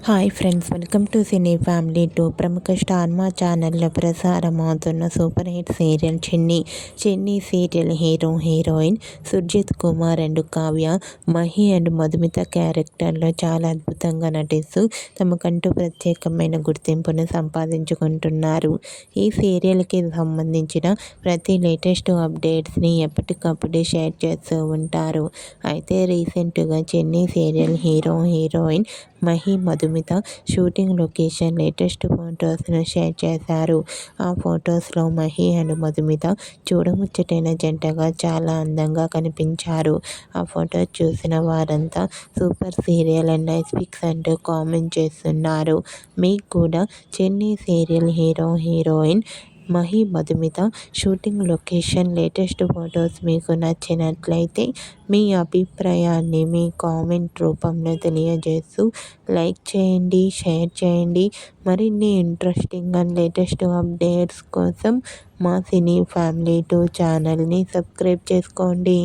Hi friends, welcome to cine family two. ప్రముఖ star Maa ఛానల్లో ప్రసారమవుతున్న super hit serial Chinni serial heroine Surjith Kumar and Kavya Mahi and Madhumitha క్యారెక్టర్లో చాలా అద్భుతంగా నటిస్తూ తమకంటూ ప్రత్యేకమైన గుర్తింపును సంపాదించుకుంటున్నారు. ఈ సీరియల్కి సంబంధించిన ప్రతి లేటెస్ట్ అప్డేట్స్ని ఎప్పటికప్పుడు షేర్ చేస్తూ ఉంటారు. అయితే రీసెంట్గా Chinni serial heroine Mahi Madhumitha shooting location latest ఫొటోస్ను షేర్ చేశారు. ఆ ఫొటోస్లో మహి అండ్ మధుమిత చూడముచ్చటైన జంటగా చాలా అందంగా కనిపించారు. ఆ ఫొటో చూసిన వారంతా super serial and nice pics అంటూ కామెంట్ చేస్తున్నారు. మీకు కూడా Chinni serial heroine Mahi Madhumitha shooting location latest photos మీకు నచ్చినట్లయితే మీ అభిప్రాయాన్ని మీ కామెంట్ రూపంలో తెలియజేస్తూ లైక్ చేయండి, షేర్ చేయండి. మరిన్ని ఇంట్రెస్టింగ్ అండ్ లేటెస్ట్ అప్డేట్స్ కోసం మా సినీ ఫ్యామిలీ 2 ఛానల్ని సబ్స్క్రైబ్ చేసుకోండి.